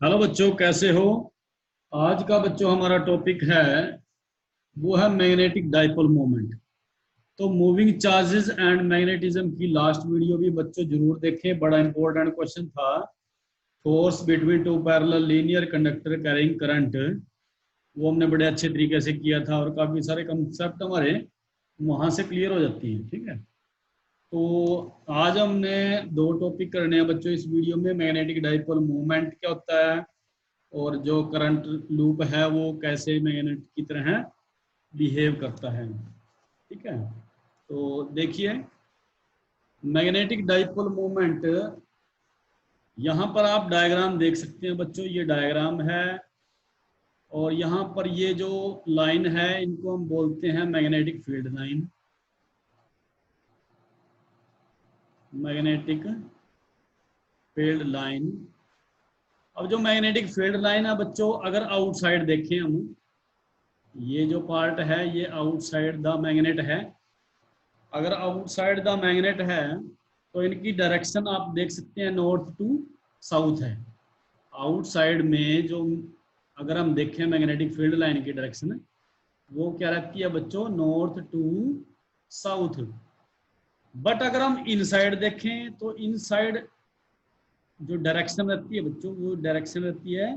Hello बच्चों, कैसे हो। आज का बच्चों हमारा टॉपिक है, वो है मैग्नेटिक डाइपोल मोमेंट। तो मूविंग चार्जेस एंड मैग्नेटिज्म की लास्ट वीडियो भी बच्चों जरूर देखें, बड़ा इंपॉर्टेंट क्वेश्चन था। Force between two parallel linear conductor carrying current, वो हमने बड़े अच्छे तरीके से किया था और काफी सारे कंसेप्ट हमारे वहां से क्लियर हो जाती हैं। ठीक है, तो आज हमने दो टॉपिक करने हैं बच्चों इस वीडियो में। मैग्नेटिक डाइपोल मूवमेंट क्या होता है, और जो करंट लूप है वो कैसे मैग्नेट की तरह बिहेव करता है। ठीक है, तो देखिए, मैग्नेटिक डाइपोल मोमेंट, यहाँ पर आप डायग्राम देख सकते हैं बच्चों, ये डायग्राम है। और यहाँ पर ये जो लाइन है इनको हम बोलते हैं magnetic field line. Magnetic field line. अब जो मैग्नेटिक फील्ड लाइन है बच्चों, अगर आउटसाइड देखें हम, ये जो पार्ट है ये आउटसाइड द मैग्नेट है। अगर आउटसाइड द मैग्नेट है तो इनकी डायरेक्शन आप देख सकते हैं नॉर्थ टू साउथ है। आउटसाइड में जो, अगर हम देखें मैग्नेटिक फील्ड लाइन की डायरेक्शन, वो क्या रहती है बच्चों, नॉर्थ टू साउथ। बट अगर हम इनसाइड देखें तो इनसाइड जो डायरेक्शन रहती है बच्चों, वो डायरेक्शन रहती है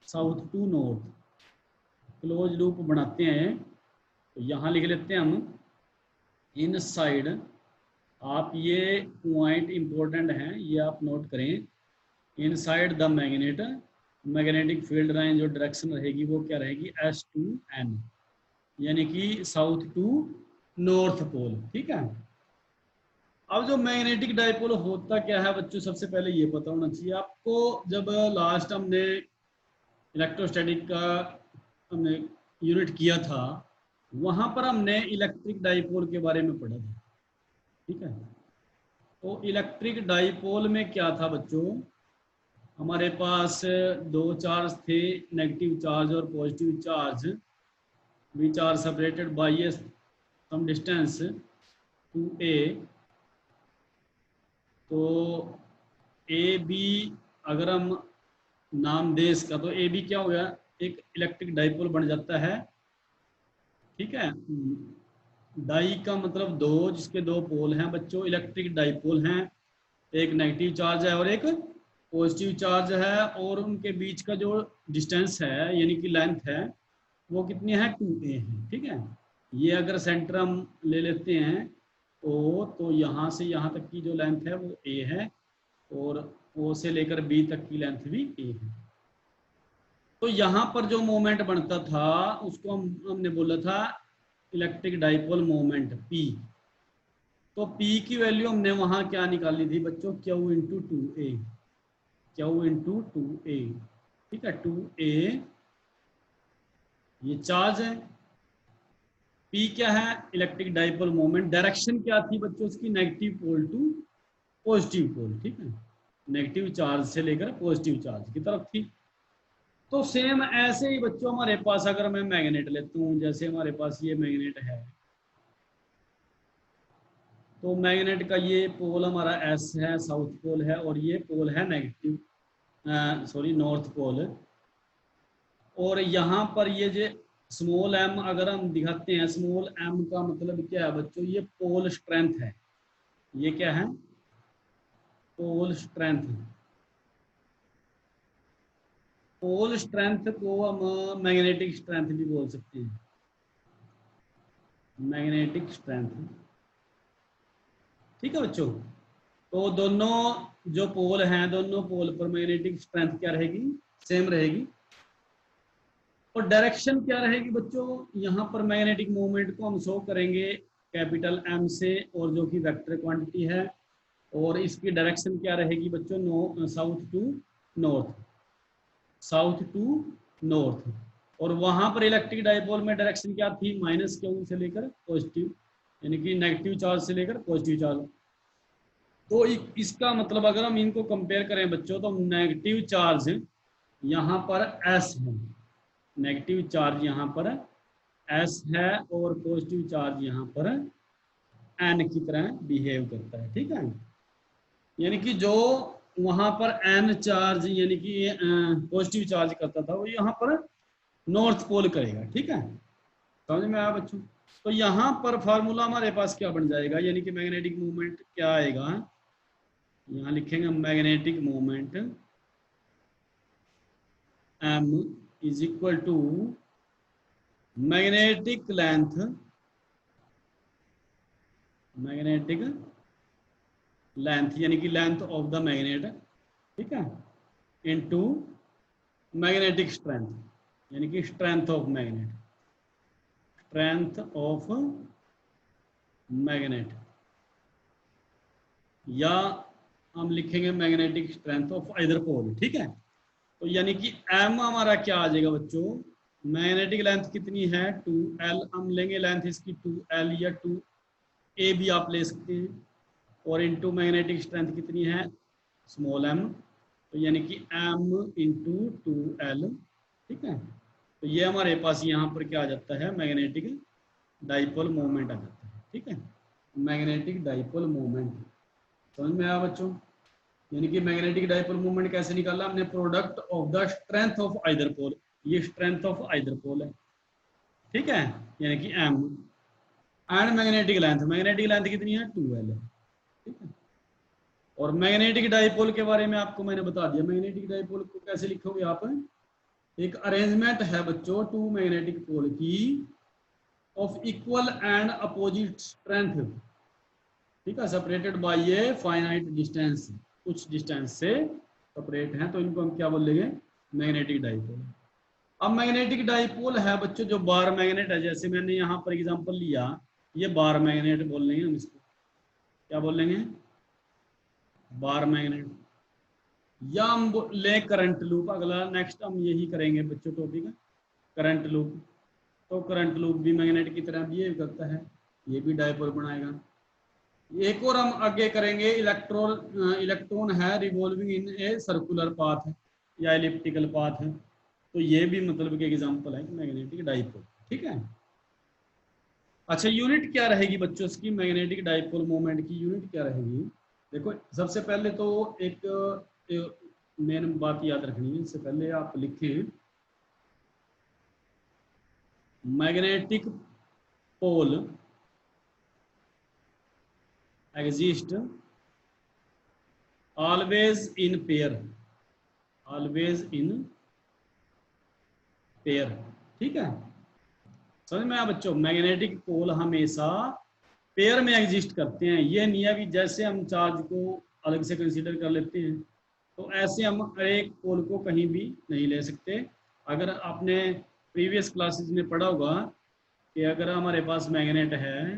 south to north. Close loop बनाते हैं तो यहाँ लिख लेते हैं हम इनसाइड। आप ये पॉइंट इंपॉर्टेंट हैं, ये आप नोट करें। Inside the magnet, magnetic field line जो डायरेक्शन रहेगी वो क्या रहेगी, एस टू एन, यानी कि साउथ टू नॉर्थ पोल। ठीक है, अब जो मैग्नेटिक डाइपोल होता क्या है बच्चों, सबसे पहले ये पता होना चाहिए आपको। जब लास्ट हमने इलेक्ट्रोस्टैटिक का हमने यूनिट किया था, वहां पर हमने इलेक्ट्रिक डाइपोल के बारे में पढ़ा था। ठीक है, तो इलेक्ट्रिक डाइपोल में क्या था बच्चों, हमारे पास दो चार्ज थे, नेगेटिव चार्ज और positive charge, which are separated by a some distance two A. तो ए बी, अगर हम नाम दें इसका, तो ए बी क्या हो गया, एक इलेक्ट्रिक डाइपोल बन जाता है। ठीक है, डाई का मतलब दो, जिसके दो पोल हैं बच्चों, इलेक्ट्रिक डाइपोल हैं। एक नेगेटिव चार्ज है और एक पॉजिटिव चार्ज है, और उनके बीच का जो डिस्टेंस है यानी कि लेंथ है, वो कितनी है, 2a है। ठीक है, ये अगर सेंटर हम ले लेते हैं तो यहाँ से यहाँ तक की जो लेंथ है वो a है, और o से लेकर b तक की लेंथ भी a है। तो यहाँ पर जो मोमेंट बनता था उसको हमने बोला था इलेक्ट्रिक डाइपोल मोमेंट P। तो P की वैल्यू हमने वहां क्या निकाली थी बच्चों, Q इंटू टू ए, Q इंटू टू ए। ठीक है, टू ए ये चार्ज है, P क्या है, इलेक्ट्रिक डाइपोल मोमेंट। डायरेक्शन क्या थी बच्चों उसकी, negative pole to positive pole. ठीक है, नेगेटिव चार्ज से लेकर पॉजिटिव चार्ज की तरफ थी। तो सेम ऐसे ही बच्चों हमारे पास, अगर मैं मैग्नेट लेता हूँ, जैसे हमारे पास ये मैग्नेट है, तो मैग्नेट का ये पोल हमारा एस है, साउथ पोल है, और ये पोल है नेगेटिव, सॉरी नॉर्थ पोल। और यहाँ पर ये जो स्मॉल एम अगर हम दिखाते हैं, स्मॉल एम का मतलब क्या है बच्चों, ये पोल स्ट्रेंथ है। ये क्या है, पोल स्ट्रेंथ। पोल स्ट्रेंथ को हम मैग्नेटिक स्ट्रेंथ भी बोल सकते हैं, मैग्नेटिक स्ट्रेंथ। ठीक है बच्चों, तो दोनों जो पोल हैं, दोनों पोल पर मैग्नेटिक स्ट्रेंथ क्या रहेगी, सेम रहेगी। और डायरेक्शन क्या रहेगी बच्चों, यहाँ पर मैग्नेटिक मूवमेंट को हम शो करेंगे कैपिटल एम से, और जो कि वेक्टर क्वांटिटी है। और इसकी डायरेक्शन क्या रहेगी बच्चों, south to north, south to north. और वहां पर इलेक्ट्रिक डाइपोल में डायरेक्शन क्या थी, माइनस क्यू से लेकर पॉजिटिव, यानी कि नेगेटिव चार्ज से लेकर पॉजिटिव चार्ज। तो इसका मतलब अगर हम इनको कंपेयर करें बच्चों, तो नेगेटिव चार्ज यहाँ पर एस है, नेगेटिव चार्ज यहाँ पर एस है, और पॉजिटिव चार्ज यहाँ पर एन की तरह बिहेव करता है। ठीक है, यानी कि जो वहां पर एन चार्ज यानी कि पॉजिटिव चार्ज करता था, वो यहाँ पर नॉर्थ पोल करेगा। ठीक है, समझ में आया बच्चों? तो यहाँ पर फार्मूला हमारे पास क्या बन जाएगा, यानी कि मैग्नेटिक मूवमेंट क्या आएगा, यहाँ लिखेंगे magnetic movement m is equal to magnetic length, magnetic length यानी कि लेंथ ऑफ द मैग्नेट, ठीक है, इनटू मैग्नेटिक स्ट्रेंथ यानी कि strength of magnet, strength of magnet, या हम लिखेंगे मैग्नेटिक स्ट्रेंथ ऑफ आइदर पोल। ठीक है, तो यानी कि m हमारा क्या आ जाएगा बच्चों, मैग्नेटिक लेंथ कितनी है 2l, हम लेंगे लेंथ इसकी 2l या 2a भी आप ले सकते हैं, और इनटू मैग्नेटिक स्ट्रेंथ कितनी है स्मॉल m, तो यानी कि m इंटू 2l। ठीक है, तो ये हमारे पास यहाँ पर क्या आ जाता है, मैग्नेटिक डाइपोल मोमेंट आ जाता है। ठीक है, मैग्नेटिक डाइपोल मोमेंट, समझ में आया बच्चों? यानी कि मैग्नेटिक डाइपोल मोमेंट कैसे निकाला हमने, product of the strength of either pole, ये स्ट्रेंथ ऑफ आइदर पोल है। ठीक है, यानी कि m and magnetic length, magnetic length कितनी है 2l है। ठीक है, और मैग्नेटिक डाइपोल के बारे में आपको मैंने बता दिया, मैग्नेटिक डाइपोल को कैसे लिखोगे आप, एक अरेंजमेंट है बच्चों टू मैग्नेटिक पोल की of equal and opposite strength, ठीक है, separated by a finite distance, कुछ डिस्टेंस से सेपरेट हैं, तो इनको हम क्या बोलेंगे, मैग्नेटिक डाइपोल। अब मैग्नेटिक डाइपोल है बच्चों जो बार मैग्नेट है, जैसे मैंने यहाँ पर एग्जांपल लिया, ये बार मैग्नेट बोल लेंगे हम इसको, क्या बोल लेंगे, बार मैग्नेट, या हम ले करंट लूप, अगला नेक्स्ट हम यही करेंगे बच्चों टॉपिक करंट लूप। तो करंट लूप भी मैग्नेट की तरह बिहेव करता है, ये भी डाइपोल बनाएगा। एक और हम आगे करेंगे, इलेक्ट्रॉन है revolving in a circular path या एलिप्टिकल पाथ है, तो ये भी मतलब के एग्जांपल है मैग्नेटिक डाइपोल। ठीक है, अच्छा यूनिट क्या रहेगी बच्चों इसकी, मैग्नेटिक डाइपोल मोमेंट की यूनिट क्या रहेगी, देखो सबसे पहले तो एक मेन बात याद रखनी है, इससे पहले आप लिखें magnetic pole exist always in pair, always in pair। ठीक है, समझ में आया बच्चों, मैग्नेटिक पोल हमेशा पेयर में एग्जिस्ट करते हैं, ये नहीं है कि जैसे हम चार्ज को अलग से कंसीडर कर लेते हैं, तो ऐसे हम एक पोल को कहीं भी नहीं ले सकते। अगर आपने प्रीवियस क्लासेस में पढ़ा होगा कि अगर हमारे पास मैग्नेट है,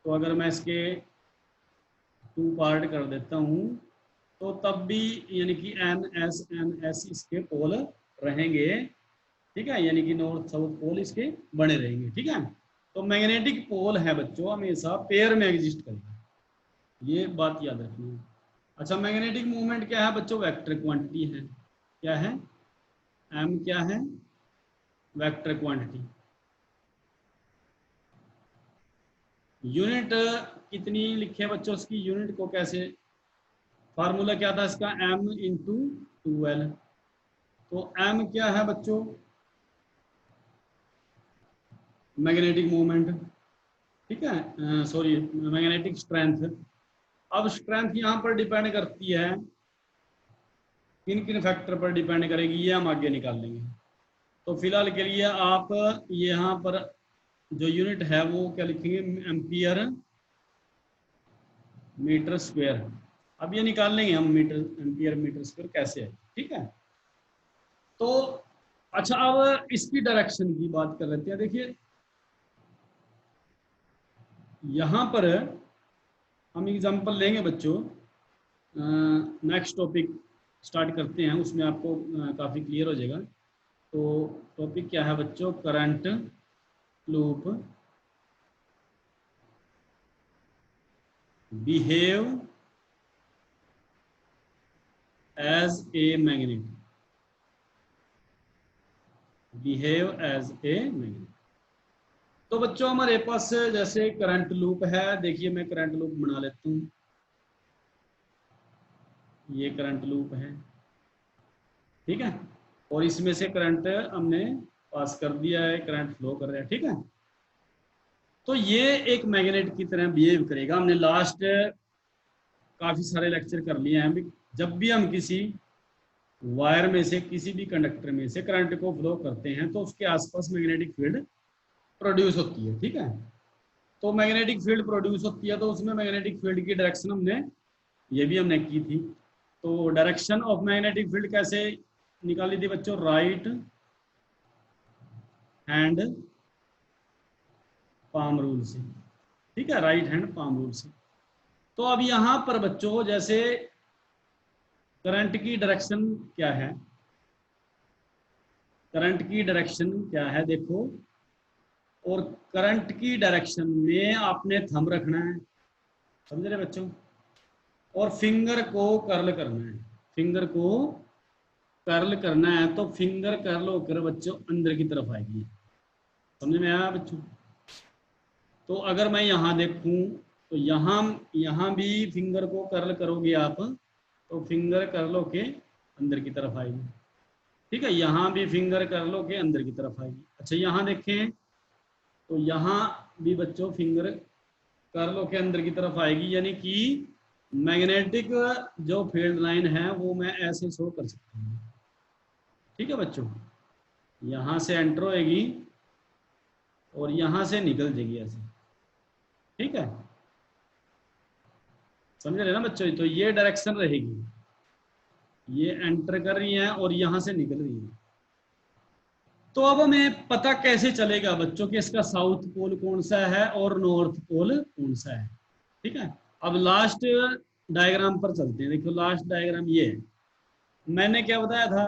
तो अगर मैं इसके 2 पार्ट कर देता हूँ, तो तब भी यानी कि एन एस इसके पोल रहेंगे। ठीक है, यानी कि नॉर्थ साउथ पोल इसके बने रहेंगे। ठीक है, तो मैग्नेटिक पोल है बच्चों हमेशा पेयर में एग्जिस्ट करेगा, ये बात याद रखनी है। अच्छा, मैग्नेटिक मूवमेंट क्या है बच्चों, वेक्टर क्वांटिटी है, क्या है, एम क्या है, वेक्टर क्वांटिटी। यूनिट कितनी लिखे बच्चों, उसकी यूनिट को कैसे, फार्मूला क्या था इसका, m इंटू 2l। तो m क्या है बच्चों, मैग्नेटिक मूवमेंट, ठीक है, सॉरी मैग्नेटिक स्ट्रेंथ। अब स्ट्रेंथ यहाँ पर डिपेंड करती है, किन किन फैक्टर पर डिपेंड करेगी ये हम आगे निकाल लेंगे। तो फिलहाल के लिए आप यहाँ पर जो यूनिट है वो क्या लिखेंगे, एम्पियर मीटर स्क्वायर। अब ये निकाल लेंगे हम मीटर, एम्पियर मीटर स्क्वायर कैसे है। ठीक है, तो अच्छा अब इसकी डायरेक्शन की बात कर लेते हैं। देखिए यहाँ पर हम एग्जांपल लेंगे बच्चों, नेक्स्ट टॉपिक स्टार्ट करते हैं, उसमें आपको काफ़ी क्लियर हो जाएगा। तो टॉपिक क्या है बच्चों, current loop behave as a magnet, behave as a magnet. तो बच्चों हमारे पास जैसे करंट लूप है, देखिए मैं करंट लूप बना लेता हूँ, ये करंट लूप है, ठीक है, और इसमें से करंट हमने पास कर दिया है, करंट फ्लो कर रहा है, ठीक है। तो ये एक मैग्नेट की तरह बिहेव करेगा। हमने लास्ट काफी सारे लेक्चर कर लिए हैं। जब भी हम किसी वायर में से, किसी भी कंडक्टर में से करंट को फ्लो करते हैं तो उसके आसपास मैग्नेटिक फील्ड प्रोड्यूस होती है, ठीक है। तो मैग्नेटिक फील्ड प्रोड्यूस होती है तो उसमें मैग्नेटिक फील्ड की डायरेक्शन हमने ये भी हमने की थी। तो डायरेक्शन ऑफ मैग्नेटिक फील्ड कैसे निकाली थी बच्चों? राइट हैंड पाम रूल से, ठीक है, राइट हैंड पाम रूल से। तो अब यहां पर बच्चों जैसे करंट की डायरेक्शन क्या है, करंट की डायरेक्शन क्या है देखो, और करंट की डायरेक्शन में आपने थंब रखना है, समझ रहे बच्चों, और फिंगर को कर्ल करना है, फिंगर को कर्ल करना है। तो फिंगर कर्ल होकर बच्चों अंदर की तरफ आएगी, समझ में आया बच्चों? तो अगर मैं यहाँ देखूं तो यहाँ भी फिंगर को कर्ल करोगे आप तो फिंगर कर्ल होके अंदर की तरफ आएगी, ठीक है। यहाँ भी फिंगर कर्ल होके अंदर की तरफ आएगी। अच्छा यहाँ देखें तो यहाँ भी बच्चों फिंगर कर्ल होके अंदर की तरफ आएगी, यानी कि मैग्नेटिक जो फील्ड लाइन है वो मैं ऐसे शो कर सकता हूँ, ठीक है बच्चों। यहाँ से एंटर होएगी और यहाँ से निकल जाएगी ऐसे, ठीक है, समझ रहे ना बच्चों? तो ये डायरेक्शन रहेगी, ये एंटर कर रही है और यहाँ से निकल रही है। तो अब हमें पता कैसे चलेगा बच्चों कि इसका साउथ पोल कौन सा है और नॉर्थ पोल कौन सा है, ठीक है। अब लास्ट डायग्राम पर चलते हैं। देखो लास्ट डायग्राम ये है। मैंने क्या बताया था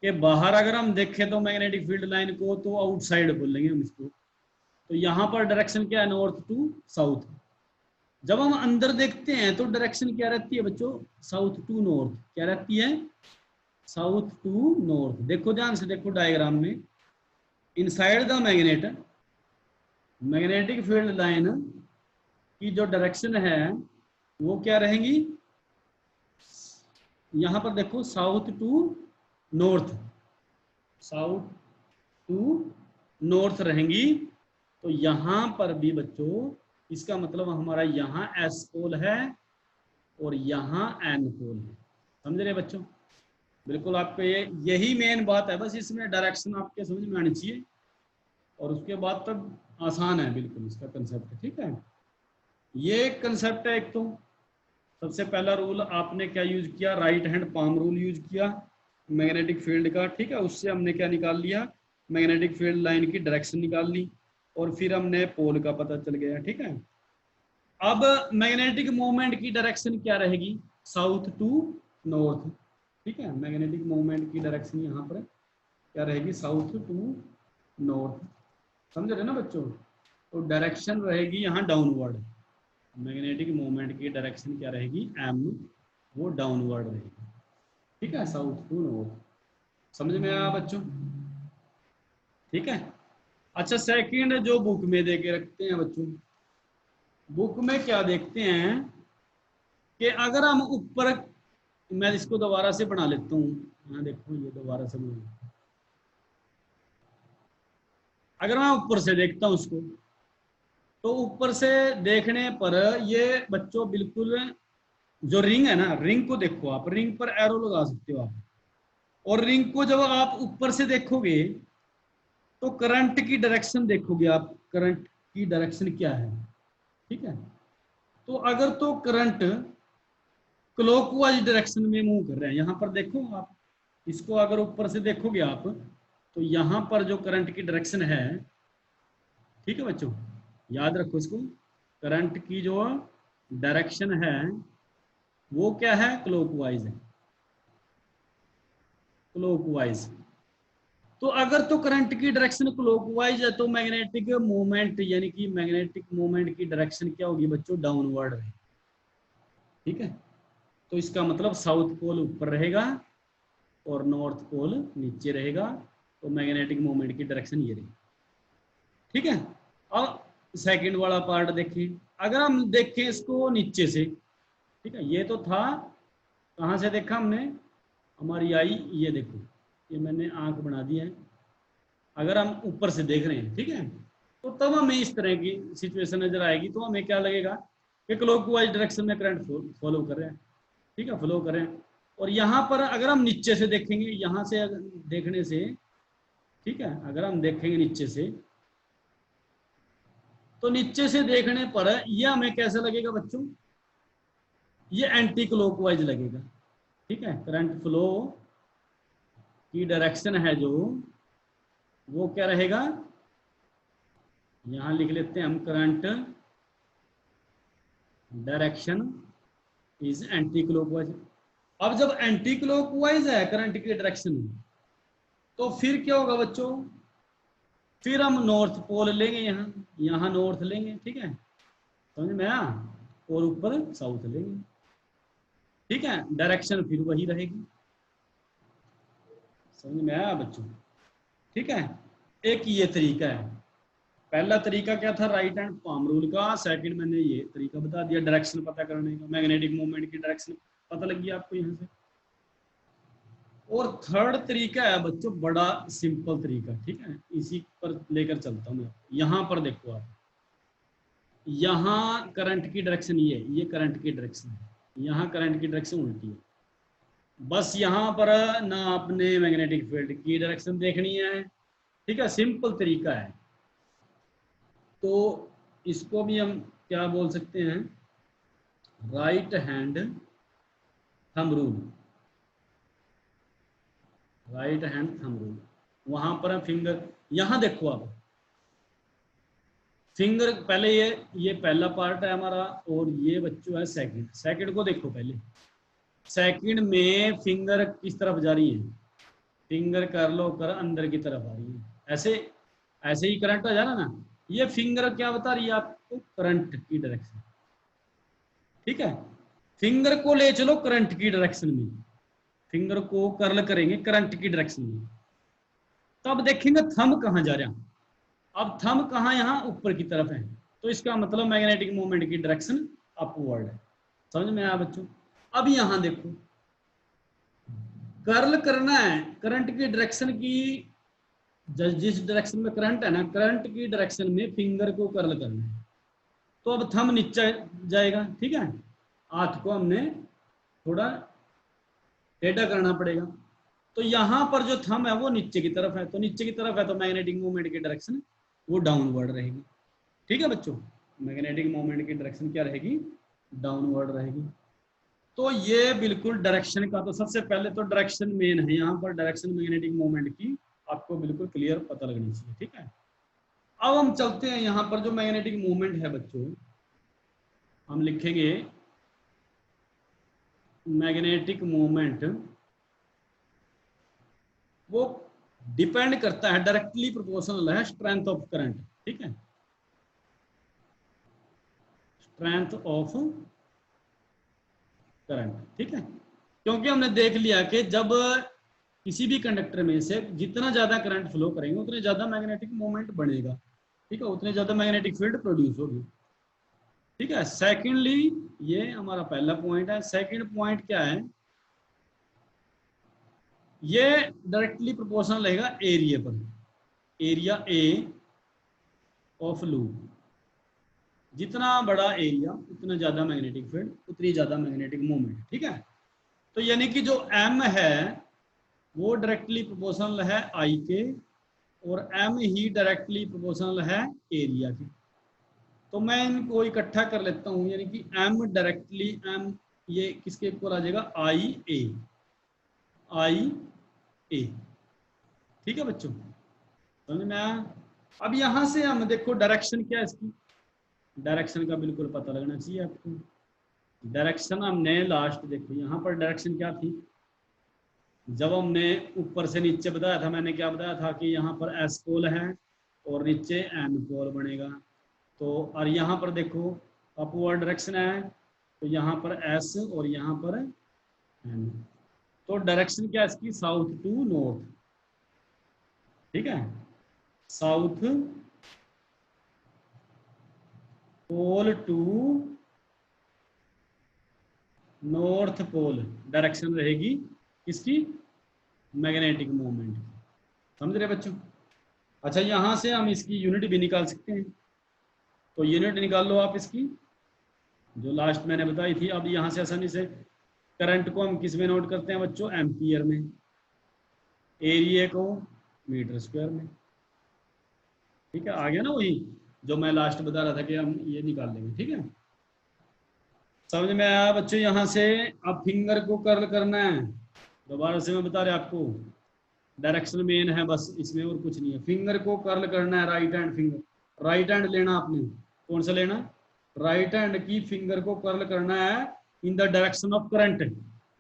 कि बाहर अगर हम देखें तो मैग्नेटिक फील्ड लाइन को तो आउटसाइड बोलेंगे हम इसको। तो यहाँ पर डायरेक्शन क्या है? North to south. जब हम अंदर देखते हैं तो डायरेक्शन क्या रहती है बच्चों? South to north. क्या रहती है? South to north. देखो ध्यान से देखो डायग्राम में, inside the magnet, magnetic field line की जो डायरेक्शन है वो क्या रहेगी? यहां पर देखो south to north, south to north रहेंगी। तो यहां पर भी बच्चों इसका मतलब हमारा यहाँ एस पोल है और यहाँ एन पोल है, समझ रहे बच्चों? बिल्कुल आपको यही मेन बात है, बस इसमें डायरेक्शन आपके समझ में आनी चाहिए और उसके बाद तब आसान है बिल्कुल इसका कंसेप्ट, ठीक है। ये कंसेप्ट है एक। तो सबसे पहला रूल आपने क्या यूज किया? Right hand palm rule use किया मैग्नेटिक फील्ड का, ठीक है। उससे हमने क्या निकाल लिया? मैग्नेटिक फील्ड लाइन की डायरेक्शन निकाल ली और फिर हमने पोल का पता चल गया, ठीक है। अब मैग्नेटिक मूवमेंट की डायरेक्शन क्या रहेगी? साउथ टू नॉर्थ, ठीक है। मैग्नेटिक मूवमेंट की डायरेक्शन यहाँ पर क्या रहेगी? साउथ टू नॉर्थ, समझ रहे ना बच्चों? तो डायरेक्शन रहेगी यहाँ डाउनवर्ड। मैग्नेटिक मूवमेंट की डायरेक्शन क्या रहेगी? एम, वो डाउनवर्ड रहेगी, ठीक है, साउथ टू नॉर्थ। समझ में आया बच्चों? ठीक है। अच्छा सेकंड जो बुक में दे के रखते हैं बच्चों, बुक में क्या देखते हैं कि अगर हम ऊपर, मैं इसको दोबारा से बना लेता हूँ, यहाँ देखो ये दोबारा से बना लेता हूँ। अगर मैं ऊपर से देखता हूँ उसको, तो ऊपर से देखने पर ये बच्चों बिल्कुल जो रिंग है ना, रिंग को देखो आप, रिंग पर एरो लगा सकते हो आप, और रिंग को जब आप ऊपर से देखोगे तो करंट की डायरेक्शन देखोगे आप, करंट की डायरेक्शन क्या है, ठीक है। तो अगर तो करंट क्लॉकवाइज डायरेक्शन में मूव कर रहे हैं, यहां पर देखो आप, इसको अगर ऊपर से देखोगे आप तो यहां पर जो करंट की डायरेक्शन है, ठीक है बच्चों, याद रखो इसको, करंट की जो डायरेक्शन है वो क्या है? क्लॉकवाइज है, क्लॉकवाइज। तो अगर तो करंट की डायरेक्शन क्लॉकवाइज है तो मैग्नेटिक मूवमेंट, यानी कि मैग्नेटिक मूवमेंट की डायरेक्शन क्या होगी बच्चों? डाउनवर्ड है, ठीक है। तो इसका मतलब साउथ पोल ऊपर रहेगा और नॉर्थ पोल नीचे रहेगा। तो मैग्नेटिक मूवमेंट की डायरेक्शन ये रहेगी, ठीक है। अब सेकंड वाला पार्ट देखिए। अगर हम देखें इसको नीचे से, ठीक है, ये तो था कहाँ से देखा हमने, हमारी आई ये देखो, ये मैंने आंख बना दी है, अगर हम ऊपर से देख रहे हैं, ठीक है, तो तब हमें इस तरह की सिचुएशन नजर आएगी, तो हमें क्या लगेगा कि क्लॉकवाइज डायरेक्शन में करंट फॉलो कर रहे हैं, ठीक है, फ्लो कर रहे हैं। और यहाँ पर अगर हम नीचे से देखेंगे, यहाँ से देखने से, ठीक है, अगर हम देखेंगे नीचे से, तो नीचे से देखने पर यह हमें कैसे लगेगा बच्चों, ये एंटी क्लॉकवाइज लगेगा, ठीक है। करंट फ्लो की डायरेक्शन है जो, वो क्या रहेगा, यहां लिख लेते हैं हम, current direction is anti clockwise. अब जब एंटी क्लॉकवाइज है करंट की डायरेक्शन, तो फिर क्या होगा बच्चों, फिर हम नॉर्थ पोल लेंगे, यहाँ नॉर्थ लेंगे, ठीक है, समझ में आया, और ऊपर साउथ लेंगे, ठीक है, डायरेक्शन फिर वही रहेगी, समझ में आया बच्चों, ठीक है। एक ये तरीका है, पहला तरीका क्या था, राइट हैंड पाम रूल का, सेकंड मैंने ये तरीका बता दिया डायरेक्शन पता करने का, मैग्नेटिक मूवमेंट की डायरेक्शन पता लग गया आपको यहाँ से। और थर्ड तरीका है बच्चों बड़ा सिंपल तरीका, ठीक है, इसी पर लेकर चलता हूँ मैं। यहाँ पर देखो आप, यहाँ करंट की डायरेक्शन ये करंट की डायरेक्शन है, यहाँ करंट की डायरेक्शन उल्टी है, बस यहाँ पर ना आपने मैग्नेटिक फील्ड की डायरेक्शन देखनी है, ठीक है, सिंपल तरीका है। तो इसको भी हम क्या बोल सकते हैं, right hand thumb rule, right hand thumb rule. वहां पर फिंगर, यहां देखो आप, फिंगर पहले ये पहला पार्ट है हमारा, और ये बच्चों है सेकंड, सेकंड को देखो पहले, सेकंड में फिंगर किस तरफ जा रही है, फिंगर कर लो कर अंदर की तरफ आ रही है, ऐसे ऐसे ही करंट आ जा रहा ना, ये फिंगर क्या बता रही है आपको, करंट की डायरेक्शन, ठीक है। फिंगर को ले चलो करंट की डायरेक्शन में, फिंगर को कर्ल करेंगे करंट की डायरेक्शन में, तब देखेंगे थंब कहां जा रहा, अब थंब कहां, यहां ऊपर की तरफ है, तो इसका मतलब मैग्नेटिक मूवमेंट की डायरेक्शन अपवर्ड है, समझ में आया बच्चों। अब यहां देखो, कर्ल करना है करंट की डायरेक्शन की, जिस डायरेक्शन में करंट है ना, करंट की डायरेक्शन में फिंगर को कर्ल करना है, तो अब थंब नीचे जाएगा, ठीक है, हाथ को हमने थोड़ा टेढ़ा करना पड़ेगा, तो यहाँ पर जो थंब है वो नीचे की तरफ है, तो नीचे की तरफ है तो मैग्नेटिक मूवमेंट की डायरेक्शन वो डाउनवर्ड रहेगी, ठीक है बच्चों, मैग्नेटिक मूवमेंट की डायरेक्शन क्या रहेगी, डाउनवर्ड रहेगी। तो ये बिल्कुल डायरेक्शन का, तो सबसे पहले तो डायरेक्शन मेन है, यहाँ पर डायरेक्शन मैग्नेटिक मूवमेंट की आपको बिल्कुल क्लियर पता लगनी चाहिए, ठीक है। अब हम चलते हैं यहाँ पर जो मैग्नेटिक मूवमेंट है बच्चों, हम लिखेंगे मैग्नेटिक मूवमेंट, वो डिपेंड करता है, डायरेक्टली प्रोपोर्शनल है स्ट्रेंथ ऑफ करंट, ठीक है, स्ट्रेंथ ऑफ करंट, ठीक है, क्योंकि हमने देख लिया कि जब किसी भी कंडक्टर में से जितना ज्यादा करंट फ्लो करेंगे उतने ज्यादा मैग्नेटिक मूवमेंट बनेगा, ठीक है, उतने ज्यादा मैग्नेटिक फील्ड प्रोड्यूस होगी, ठीक है। सेकेंडली, ये हमारा पहला पॉइंट है, सेकेंड पॉइंट क्या है, ये डायरेक्टली प्रोपोर्शनल रहेगा एरिया पर, एरिया ए ऑफ लूप, जितना बड़ा एरिया उतना ज्यादा मैग्नेटिक फील्ड, उतनी ज्यादा मैग्नेटिक मूवमेंट, ठीक है। तो यानी कि जो एम है वो डायरेक्टली प्रोपोर्शनल है आई के, और एम ही डायरेक्टली प्रोपोर्शनल है एरिया के, तो मैं इनको इकट्ठा कर लेता हूं, यानी कि एम डायरेक्टली, एम ये किसके इक्वल आ जाएगा, आई ए, आई ए, ठीक है बच्चों, समझ में आया। अब यहां से हम देखो डायरेक्शन क्या है इसकी, डायरेक्शन का बिल्कुल पता लगना चाहिए आपको, डायरेक्शन हमने लास्ट देखो यहाँ पर डायरेक्शन क्या थी, जब हमने ऊपर से नीचे बताया था, मैंने क्या बताया था कि यहाँ पर एस पोल है और नीचे एन पोल बनेगा, तो और यहाँ पर देखो अपवर्ड डायरेक्शन है, तो यहाँ पर एस और यहाँ पर एन, तो डायरेक्शन क्या है इसकी, साउथ टू नॉर्थ, ठीक है, south pole to north pole direction रहेगी किसकी, मैग्नेटिक मोमेंट की। समझ रहे बच्चों? अच्छा, यहां से हम इसकी यूनिट भी निकाल सकते हैं, तो यूनिट निकाल लो आप इसकी, जो लास्ट मैंने बताई थी। अब यहां से आसानी से करंट को हम किस में नोट करते हैं बच्चों, एम्पियर में, एरिया को मीटर स्क्वायर में। ठीक है, आ गया ना वही जो मैं लास्ट बता रहा था कि हम ये निकाल लेंगे। ठीक है, समझ में आया बच्चों? यहाँ से अब फिंगर को कर्ल करना है, दोबारा से मैं बता रहा आपको, डायरेक्शन मेन है बस इसमें, और कुछ नहीं है। फिंगर को कर्ल करना है, right hand finger, right hand लेना आपने। कौन सा लेना? राइट हैंड की फिंगर को कर्ल करना है in the direction of current,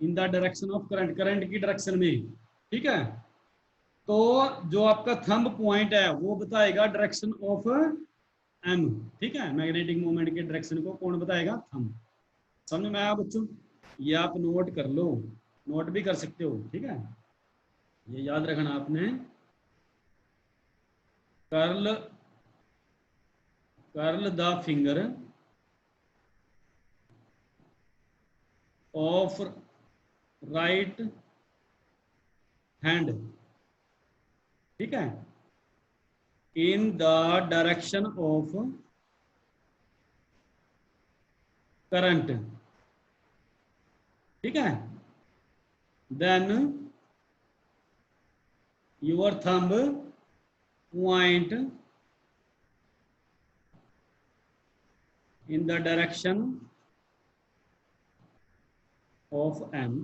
in the direction of current, current की डायरेक्शन में। ठीक है, तो जो आपका थंब पॉइंट है वो बताएगा डायरेक्शन ऑफ एम। ठीक है, मैग्नेटिक मोमेंट के डायरेक्शन को कौन बताएगा? थंब। समझ में आया बच्चों? ये आप नोट कर लो, नोट भी कर सकते हो। ठीक है, ये याद रखना आपने, curl, curl the finger of right hand, ठीक है, in the direction of current. ठीक है, then your thumb point in the direction of M.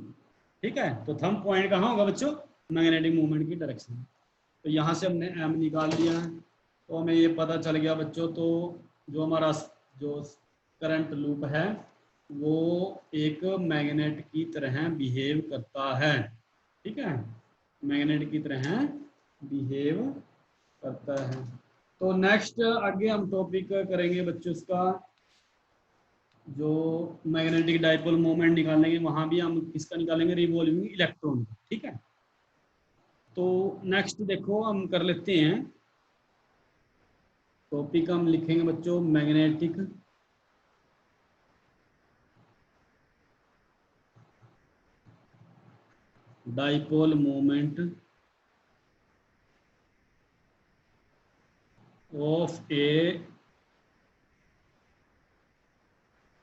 ठीक है, तो थंब पॉइंट कहाँ होगा बच्चों? मैग्नेटिक मूवमेंट की डायरेक्शन। तो यहाँ से हमने एम निकाल लिया है, तो हमें ये पता चल गया बच्चों। तो जो हमारा जो करंट लूप है वो एक मैग्नेट की तरह बिहेव करता है। ठीक है, मैग्नेट की तरह बिहेव करता है। तो नेक्स्ट आगे हम टॉपिक करेंगे बच्चों इसका, जो मैग्नेटिक डाइपोल मोमेंट निकालेंगे, वहां भी हम किसका निकालेंगे? Revolving electron. ठीक है, तो नेक्स्ट देखो हम कर लेते हैं, टॉपिक हम लिखेंगे बच्चों magnetic dipole moment of A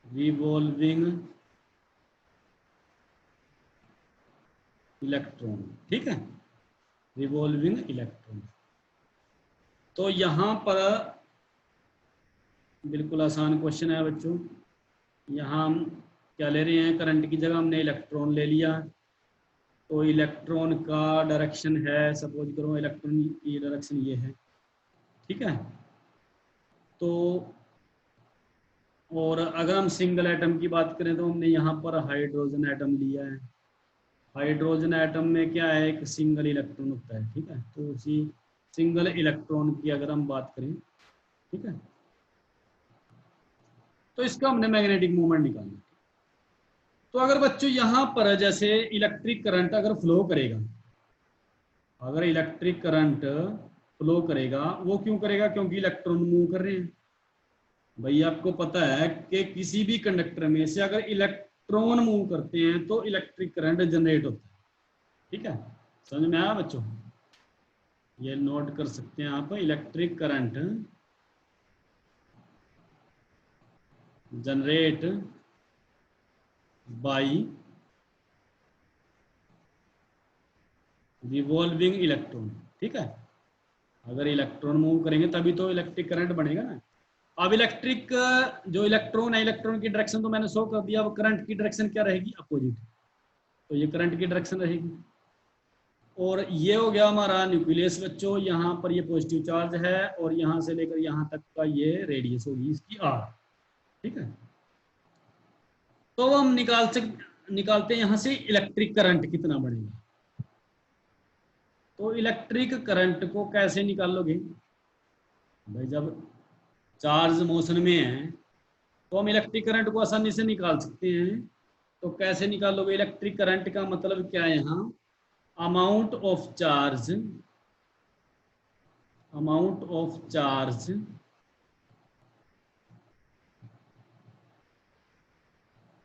revolving electron. ठीक है, रिवॉल्विंग इलेक्ट्रॉन। तो यहाँ पर बिल्कुल आसान क्वेश्चन है बच्चों। यहाँ हम क्या ले रहे हैं? करंट की जगह हमने इलेक्ट्रॉन ले लिया। तो इलेक्ट्रॉन का डायरेक्शन है, सपोज करो इलेक्ट्रॉन की डायरेक्शन ये है। ठीक है, तो और अगर हम सिंगल एटम की बात करें तो हमने यहाँ पर हाइड्रोजन एटम लिया है। हाइड्रोजन एटम में क्या है? एक सिंगल इलेक्ट्रॉन होता है। ठीक है, तो उसी सिंगल इलेक्ट्रॉन की अगर हम बात करें, ठीक है, तो इसका हमने मैग्नेटिक मूवमेंट निकालना। तो अगर बच्चों यहाँ पर जैसे इलेक्ट्रिक करंट अगर फ्लो करेगा, अगर इलेक्ट्रिक करंट फ्लो करेगा, वो क्यों करेगा? क्योंकि इलेक्ट्रॉन मूव कर रहे हैं। भाई आपको पता है कि किसी भी कंडक्टर में से अगर इलेक्ट्रॉन मूव करते हैं तो इलेक्ट्रिक करंट जनरेट होता है। ठीक है, समझ में आया बच्चों? ये नोट कर सकते हैं आप, electric current generate by revolving electron. ठीक है, अगर इलेक्ट्रॉन मूव करेंगे तभी तो इलेक्ट्रिक करंट बनेगा ना। अब इलेक्ट्रिक जो इलेक्ट्रॉन है, इलेक्ट्रॉन की डायरेक्शन तो मैंने शो कर दिया। अब करंट की डायरेक्शन क्या रहेगी? अपोजिट। तो ये करंट की डायरेक्शन रहेगी। और ये हो गया हमारा न्यूक्लियस बच्चों, यहाँ पर ये पॉजिटिव चार्ज है और यहाँ से लेकर यहाँ तक का ये रेडियस होगी इसकी आर। ठीक है, तो हम निकालते हैं यहाँ से इलेक्ट्रिक करंट कितना बढ़ेगा। तो इलेक्ट्रिक करंट को कैसे निकालोगे भाई? जब चार्ज मोशन में है तो हम इलेक्ट्रिक करंट को आसानी से निकाल सकते हैं। तो कैसे निकालोगे? इलेक्ट्रिक करंट का मतलब क्या है यहाँ? Amount of charge, amount of charge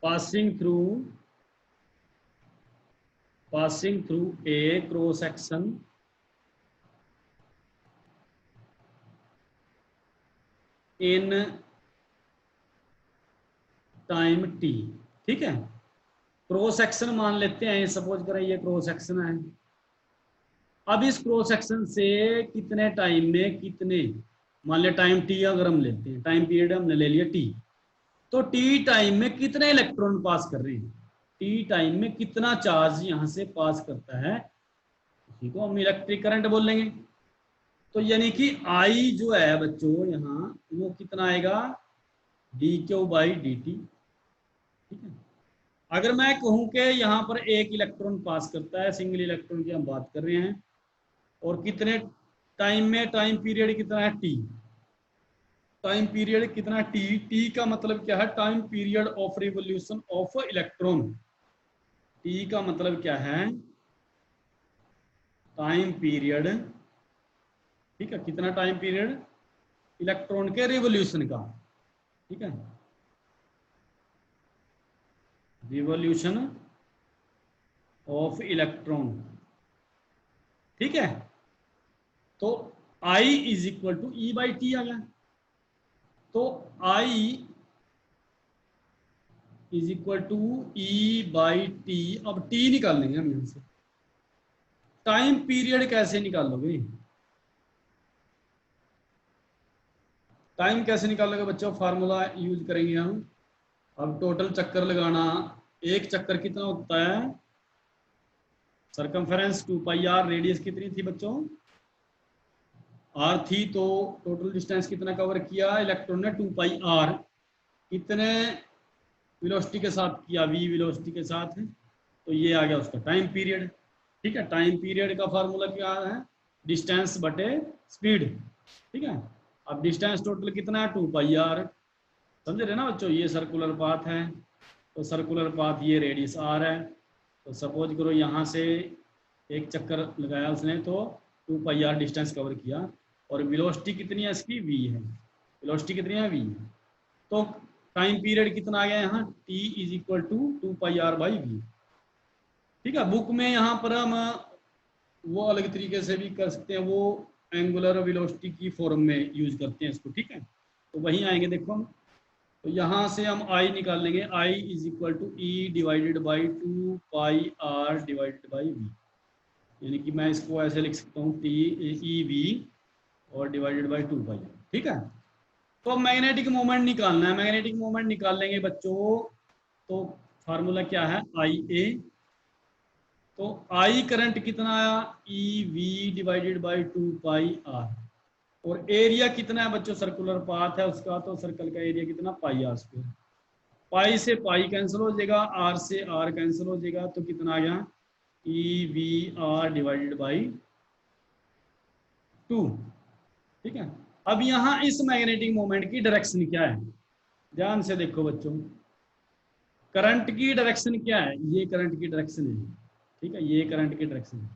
passing through passing through a cross section in time T. ठीक है, क्रॉस सेक्शन मान लेते हैं, सपोज करें ये क्रॉस सेक्शन है। अब इस क्रॉस सेक्शन से कितने टाइम में कितने, मान लिया टाइम टी अगर हम लेते हैं, टाइम पीरियड हमने ले लिया टी, तो टी टाइम में कितने इलेक्ट्रॉन पास कर रहे हैं, टी टाइम में कितना चार्ज यहां से पास करता है, इसी को हम इलेक्ट्रिक करंट बोलेंगे। तो यानी कि आई जो है बच्चों यहाँ वो कितना आएगा, D Q by D T. ठीक है, अगर मैं कहूं कि यहाँ पर एक इलेक्ट्रॉन पास करता है, सिंगल इलेक्ट्रॉन की हम बात कर रहे हैं, और कितने टाइम में, टाइम पीरियड कितना है टी, टाइम पीरियड कितना टी, टी का मतलब क्या है, time period of revolution of electron. T का मतलब क्या है, टाइम पीरियड, ठीक है, कितना टाइम पीरियड इलेक्ट्रॉन के रिवोल्यूशन का। ठीक है, रिवोल्यूशन ऑफ इलेक्ट्रॉन। ठीक है, तो I is equal to E by T आ गया। तो I is equal to E by T. अब टी निकाल लेंगे हम यहां से। टाइम पीरियड कैसे निकालोगे, टाइम कैसे निकालोगे बच्चों, फार्मूला यूज करेंगे हम। अब टोटल चक्कर लगाना, एक चक्कर कितना होता है, सरकमफेरेंस 2 पाई आर, रेडियस कितनी थी बच्चों, आर थी, तो टोटल डिस्टेंस कितना कवर किया इलेक्ट्रॉन ने, 2 पाई आर, कितने वेलोसिटी के साथ किया, वी वेलोसिटी के साथ है, तो ये आ गया उसका टाइम पीरियड। ठीक है, टाइम पीरियड का फार्मूला क्या है, डिस्टेंस बटे स्पीड। ठीक है, अब डिस्टेंस टोटल कितना है, 2 पाई आर, समझ रहे ना बच्चों, ये सर्कुलर पाथ है, तो सर्कुलर पाथ ये रेडियस आर है। तो सपोज करो यहाँ से एक चक्कर लगाया उसने, तो 2 पाई आर डिस्टेंस कवर किया, और वेलोसिटी कितनी है इसकी, वी है, वेलोसिटी कितनी है, वी। तो टाइम पीरियड कितना आ गया यहाँ, T is equal to 2 pi R by V. ठीक है, बुक में यहाँ पर हम वो अलग तरीके से भी कर सकते हैं, वो एंगुलर वेलोसिटी की फॉर्म में यूज करते हैं इसको। ठीक है, तो वहीं आएंगे देखो हम, तो यहाँ से हम आई निकाल लेंगे, I is equal to E divided by 2 pi R divided by V. यानी कि मैं इसको ऐसे लिख सकता हूँ, टी ई वी और डिवाइडेड बाई 2 पाई आर। ठीक है, तो मैग्नेटिक मोमेंट निकालना है, मैग्नेटिक मोमेंट निकाल लेंगे बच्चों, तो फार्मूला क्या है, आई ए। तो आई करंट कितना आया, E V divided by 2 pi R, और एरिया कितना है बच्चों, सर्कुलर पाथ है उसका, तो सर्कल का एरिया कितना, पाई आर स्क्वायर। पाई से पाई कैंसिल हो जाएगा, आर से आर कैंसिल हो जाएगा, तो कितना आ गया, E V R divided by 2। ठीक है, अब यहाँ इस मैग्नेटिक मोमेंट की डायरेक्शन क्या है, ध्यान से देखो बच्चों, करंट की डायरेक्शन क्या है, ये करंट की डायरेक्शन है। ठीक है, ये करंट की डायरेक्शन है,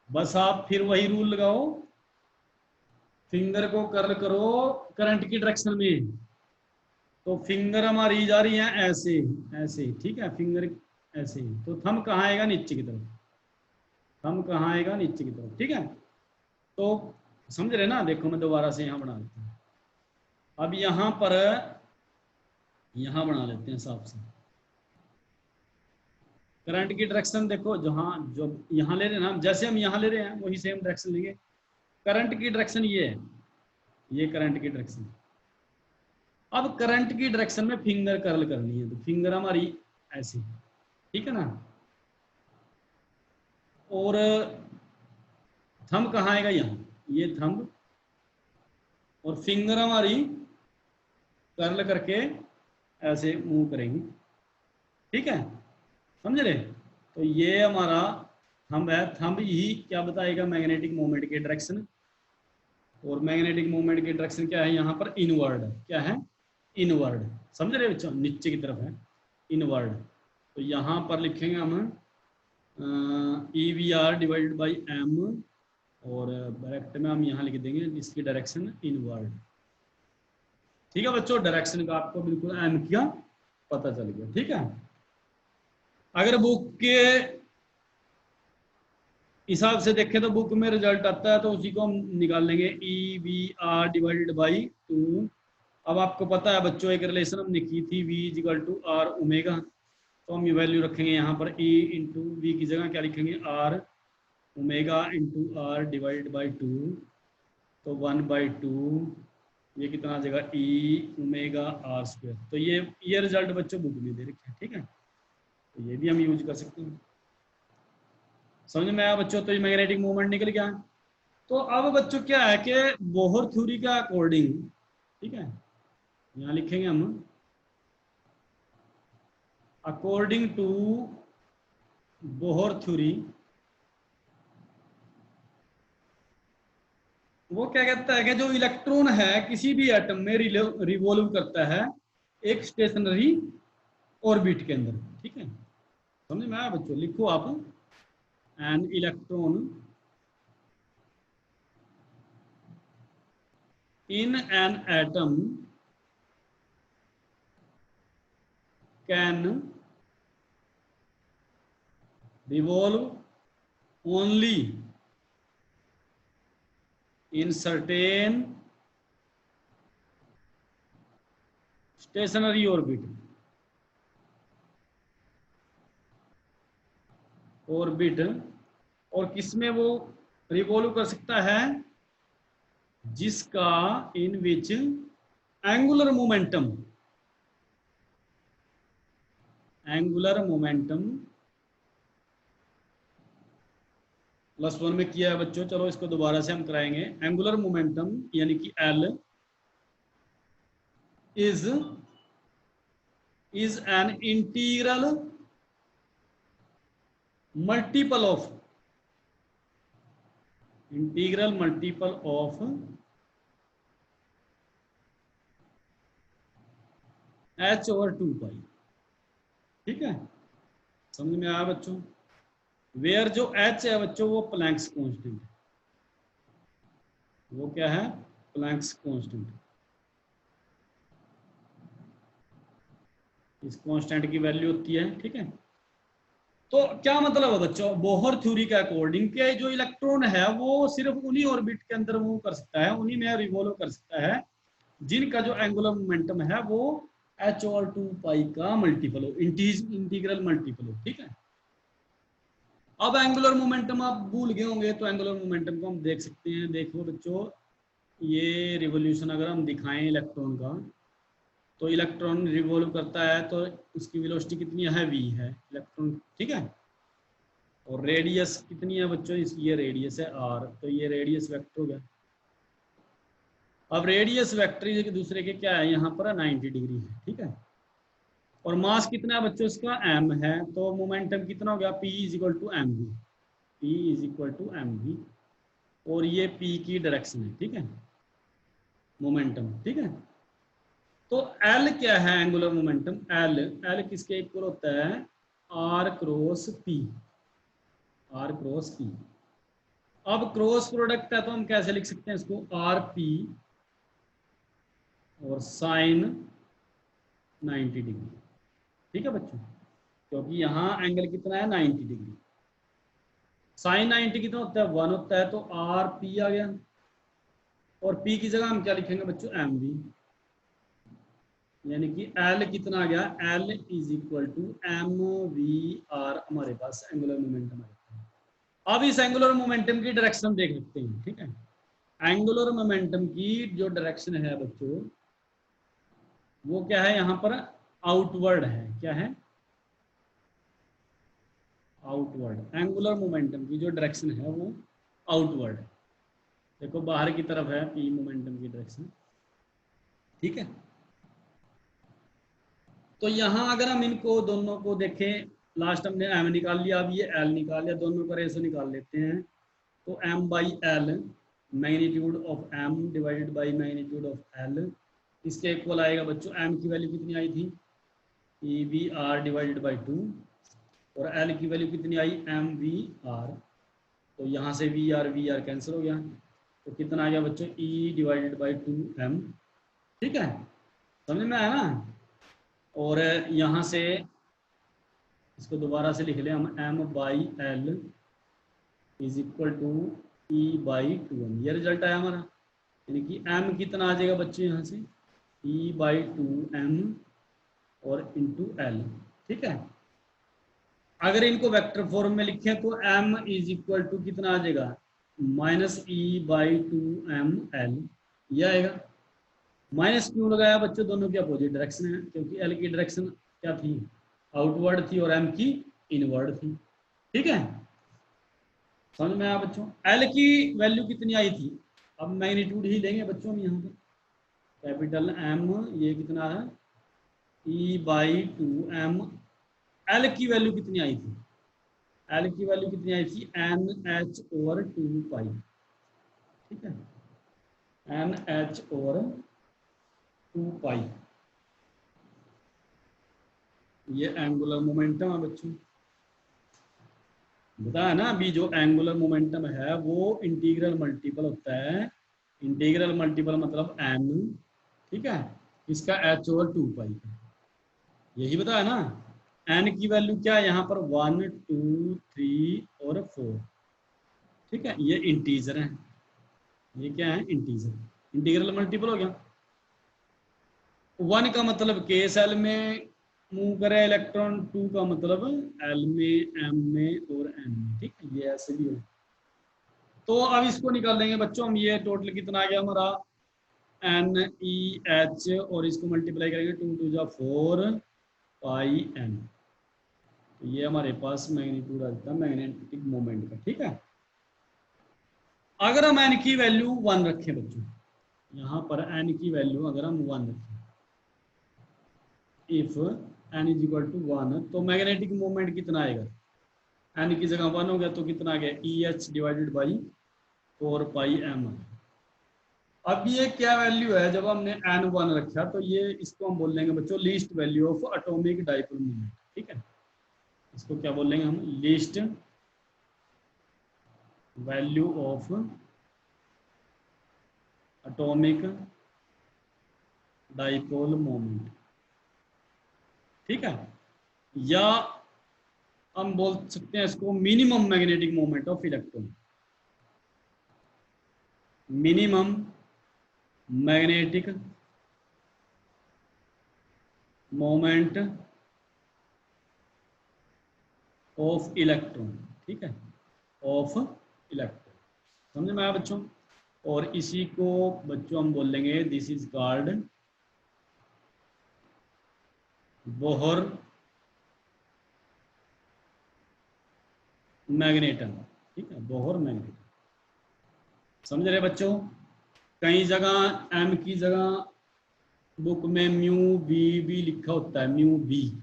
बस आप फिर वही रूल लगाओ, फिंगर को कर्ल करो करंट की डायरेक्शन में, तो फिंगर हमारी जा रही है ऐसे ऐसे। ठीक है, फिंगर ऐसे, तो थंब कहाँ आएगा, नीचे की तरफ, थंब कहाँ आएगा, नीचे की तरफ। ठीक है, तो समझ रहे ना, देखो मैं दोबारा से यहाँ बना लेता हूँ। अब यहाँ पर यहाँ बना लेते हैं साफ से, करंट की डायरेक्शन देखो, जहाँ जो यहाँ ले रहे हैं ना, जैसे हम यहाँ ले रहे हैं वही सेम डायरेक्शन लेंगे। करंट की डायरेक्शन ये है, ये करंट की डायरेक्शन। अब करंट की डायरेक्शन में फिंगर कर्ल करनी है, तो फिंगर हमारी ऐसी, ठीक है ना, और थंब कहाँ आएगा, यहाँ, ये थंब, और फिंगर हमारी कर्ल करके ऐसे मूव करेंगी। ठीक है, समझ रहे, तो ये हमारा थंब है, थंब ही क्या बताएगा, मैग्नेटिक मोमेंट की डायरेक्शन। और मैग्नेटिक मोमेंट की डायरेक्शन क्या है, यहाँ पर इनवर्ड, क्या है, इनवर्ड, समझ रहे बच्चों, नीचे की तरफ है, इनवर्ड। तो यहाँ पर लिखेंगे हम E V R divided by M, और ब्रैकेट में हम यहाँ लिख देंगे इसकी डायरेक्शन इनवर्ड। ठीक है बच्चों, डायरेक्शन का आपको बिल्कुल एम का पता चल गया। ठीक है, अगर बुक के हिसाब से देखें तो बुक में रिजल्ट आता है तो उसी को हम निकाल लेंगे, E V R divided by 2। अब आपको पता है बच्चों एक रिलेशन हमने की थी, v equal to R omega, तो हम ये वैल्यू रखेंगे यहाँ पर e इंटू वी की जगह क्या लिखेंगे, R omega into R divide by 2, तो 1/2, ये कितना आ जाएगा ई ओमेगा आर स्क्वायर। तो ये रिजल्ट बच्चों बुक में दे रखे हैं, ठीक है, तो ये भी हम यूज कर सकते हैं। समझ में आया बच्चों? तो ये मैग्नेटिक मूवमेंट निकल गया। तो अब बच्चों क्या है कि बोहर थ्योरी के अकॉर्डिंग, ठीक है, यहाँ लिखेंगे हम अकॉर्डिंग टू बोहर थ्योरी, वो क्या कहता है कि जो इलेक्ट्रॉन है किसी भी एटम में रिवॉल्व करता है एक स्टेशनरी ऑर्बिट के अंदर, ठीक है, समझ में आया बच्चों? लिखो आप, an electron in an atom can revolve only in certain stationary orbit, और किसमें वो रिवॉल्व कर सकता है, जिसका इन विच एंगुलर मोमेंटम +1 में किया है बच्चों, चलो इसको दोबारा से हम कराएंगे। एंगुलर मोमेंटम यानी कि L is an integral multiple of h/2π, ठीक है, समझ में आया बच्चों? वेयर जो h है बच्चों वो प्लैंक्स कांस्टेंट है, वो क्या है, प्लैंक्स कांस्टेंट। इस कांस्टेंट की वैल्यू होती है, ठीक है। तो क्या मतलब है बच्चों, बोहर थ्योरी के अकॉर्डिंग के जो इलेक्ट्रॉन है वो सिर्फ उन्हीं ऑर्बिट के अंदर मूव कर सकता है, उन्हीं में रिवॉल्व कर सकता है जिनका जो एंगुलर मोमेंटम है वो h/2π का मल्टीपल हो, इंटीग्रल मल्टीपल हो, ठीक है। अब एंगुलर मोमेंटम आप भूल गए होंगे, तो एंगुलर मोमेंटम को हम देख सकते हैं। देखो बच्चों, ये रिवोल्यूशन अगर हम दिखाएं इलेक्ट्रॉन का, तो इलेक्ट्रॉन रिवॉल्व करता है तो उसकी वेलोसिटी कितनी है, v है इलेक्ट्रॉन, ठीक है, और रेडियस कितनी है बच्चों, ये रेडियस है r, तो ये रेडियस वेक्टर हो गया। अब रेडियस वेक्टर एक दूसरे के क्या है, यहाँ पर 90 डिग्री है, ठीक है, और मास कितना है बच्चों इसका, m है, तो मोमेंटम कितना हो गया, p = mv, और ये p की डायरेक्शन है, ठीक है, मोमेंटम, ठीक है। तो L क्या है, एंगुलर मोमेंटम, L किसके इक्वल होता है, R क्रॉस P। अब क्रॉस प्रोडक्ट है तो हम कैसे लिख सकते हैं इसको, RP और साइन 90 डिग्री, ठीक है बच्चों, क्योंकि यहाँ एंगल कितना है, 90 डिग्री। साइन 90 कितना होता है, 1 होता है, तो RP आ गया, और P की जगह हम क्या लिखेंगे बच्चों, MV, यानी कि L कितना आ गया, L = mv/r, हमारे पास एंगुलर मोमेंटम आ जाता है। अब इस एंगुलर मोमेंटम की डायरेक्शन देख सकते हैं, ठीक है। एंगुलर मोमेंटम की जो डायरेक्शन है बच्चों, वो क्या है, यहाँ पर आउटवर्ड है, क्या है, आउटवर्ड। एंगुलर मोमेंटम की जो डायरेक्शन है वो आउटवर्ड है, देखो बाहर की तरफ है p मोमेंटम की डायरेक्शन, ठीक है। तो यहाँ अगर हम इनको दोनों को देखें, लास्ट हमने m निकाल लिया, अब ये l निकाल लिया, दोनों का रेशो निकाल लेते हैं, तो m/l, magnitude of m divided by magnitude of l, इसके इक्वल आएगा बच्चों, m की वैल्यू कितनी आई थी, EVR डिवाइडेड बाई 2, और l की वैल्यू कितनी आई, MVR, तो यहाँ से VR कैंसिल हो गया, तो कितना आ गया बच्चों, E डिवाइडेड बाई 2m, ठीक है, समझ में आया ना। और यहाँ से इसको दोबारा से लिख लें हम, m/l is equal to E/2m। ये रिजल्ट आया हमारा, यानी कि m कितना आ जाएगा बच्चों यहाँ से E/2m और इंटू एल। ठीक है, अगर इनको वेक्टर फॉर्म में लिखें तो m इज इक्वल टू कितना आ जाएगा -E/2m L, ये आएगा। माइनस क्यों लगाया बच्चों, दोनों की अपोजिट डायरेक्शन है, क्योंकि एल की डायरेक्शन क्या थी, आउटवर्ड थी, और एम की इनवर्ड थी। ठीक है, समझ में आया बच्चों। एल की वैल्यू कितनी आई थी, अब मैग्नीट्यूड ही लेंगे बच्चों हम यहाँ पर, कैपिटल एम ये कितना है E/2m। एल की वैल्यू कितनी आई थी, एल की वैल्यू कितनी आई थी NH/2 पाई। ठीक है, NH/2 पाई, ये एंगुलर मोमेंटम है बच्चों। बताया ना अभी, जो एंगुलर मोमेंटम है वो इंटीग्रल मल्टीपल होता है, इंटीग्रल मल्टीपल मतलब n। ठीक है, इसका H/2 पाई, यही बताया ना। n की वैल्यू क्या है यहाँ पर 1 2 3 और 4। ठीक है, ये इंटीजर है, ये क्या है इंटीजर, इंटीग्रल मल्टीपल हो गया। 1 का मतलब केस एल में मूव करे इलेक्ट्रॉन, 2 का मतलब एल में, एम में और एन में। ठीक है, ये ऐसे भी हो। तो अब इसको निकाल देंगे बच्चों हम, ये टोटल कितना आ गया हमारा NEH, और इसको मल्टीप्लाई करेंगे 2 2 जा 4 पाई n। तो ये हमारे पास मैग्नीट्यूड आ जाता है मैग्नेटिक मोमेंट का। ठीक है, अगर हम n की वैल्यू 1 रखें बच्चों, यहाँ पर n की वैल्यू अगर हम 1 रखें, if n is equal to 1, तो मैग्नेटिक मोमेंट कितना आएगा, n की जगह 1 हो गया तो कितना आ गया EH divided by 4 pi m। अब ये क्या वैल्यू है, जब हमने n1 रखा तो ये, इसको हम बोल लेंगे बच्चों least value of atomic dipole moment. ठीक है, इसको क्या बोल लेंगे हम, least value of atomic dipole moment. ठीक है, या हम बोल सकते हैं इसको minimum magnetic moment of electron, minimum magnetic moment of electron. ठीक है, ऑफ इलेक्ट्रॉन, समझ में आया बच्चों। और इसी को बच्चों हम बोल लेंगे दिस इज कॉल्ड बोहर मैग्नेटम। ठीक है, बोहर मैग्नेटम, समझ रहे बच्चों। कई जगह एम की जगह बुक में म्यू बी भी लिखा होता है, म्यू बी,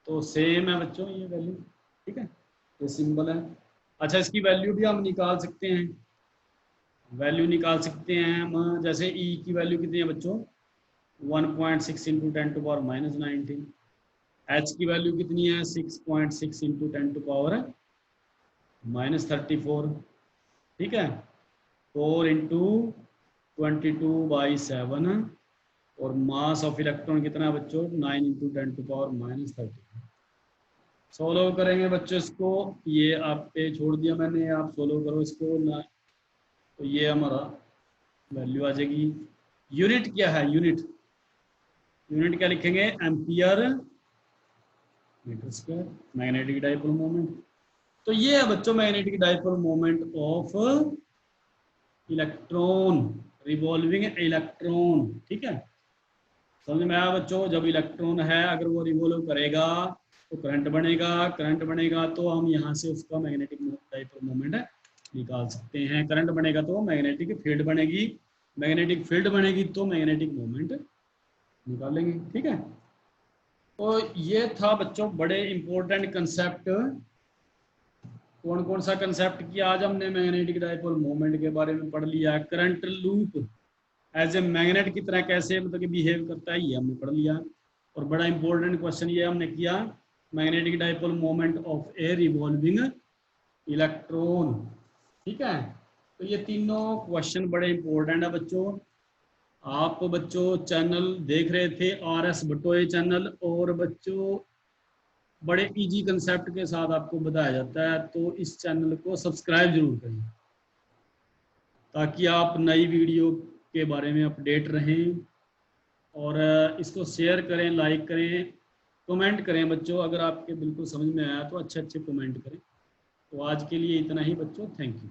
तो सेम है बच्चों ये वैल्यू। ठीक है, ये सिंबल है। अच्छा, इसकी वैल्यू भी हम निकाल सकते हैं, वैल्यू निकाल सकते हैं हम, जैसे ई की वैल्यू कितनी है बच्चों 1.6 इंटू 10⁻⁻19। एच की वैल्यू कितनी है 6.6 इंटू 10⁻⁻34। ठीक है, 4 इंटू 22/7, और मास ऑफ इलेक्ट्रॉन कितना है बच्चों 9 इंटू 10⁻⁻30। सोल्व करेंगे बच्चों इसको, ये आप पे छोड़ दिया मैंने, आप सोल्व करो इसको ना। तो ये हमारा वैल्यू आ जाएगी। यूनिट क्या है, यूनिट, यूनिट क्या लिखेंगे ampere metre square magnetic dipole moment. तो ये है बच्चों magnetic dipole moment of electron, revolving electron. ठीक है, समझ में आया बच्चों। जब इलेक्ट्रॉन है अगर वो रिवॉल्व करेगा तो करंट बनेगा, करंट बनेगा तो हम यहाँ से उसका मैग्नेटिक डाइपोल मोमेंट निकाल सकते हैं। करंट बनेगा तो मैग्नेटिक फील्ड बनेगी, मैग्नेटिक फील्ड बनेगी तो मैग्नेटिक मोमेंट निकालेंगे। ठीक है, तो ये था बच्चों बड़े इंपॉर्टेंट कंसेप्ट। कौन कौन सा कंसेप्ट किया आज हमने, मैग्नेटिक डाइपोल मोमेंट के बारे में पढ़ लिया, current loop as a magnet की तरह कैसे मतलब कि बिहेव करता है ये हमने पढ़ लिया, और बड़ा इंपॉर्टेंट क्वेश्चन ये हमने किया magnetic dipole moment of A revolving electron. ठीक है, तो ये तीनों क्वेश्चन बड़े इंपॉर्टेंट है बच्चों। आप बच्चों चैनल देख रहे थे RS बटोए चैनल, और बच्चों बड़े इजी कंसेप्ट के साथ आपको बताया जाता है। तो इस चैनल को सब्सक्राइब जरूर करें ताकि आप नई वीडियो के बारे में अपडेट रहें। और इसको शेयर करें, लाइक करें, कमेंट करें बच्चों। अगर आपके बिल्कुल समझ में आया तो अच्छे अच्छे कमेंट करें। तो आज के लिए इतना ही बच्चों, थैंक यू।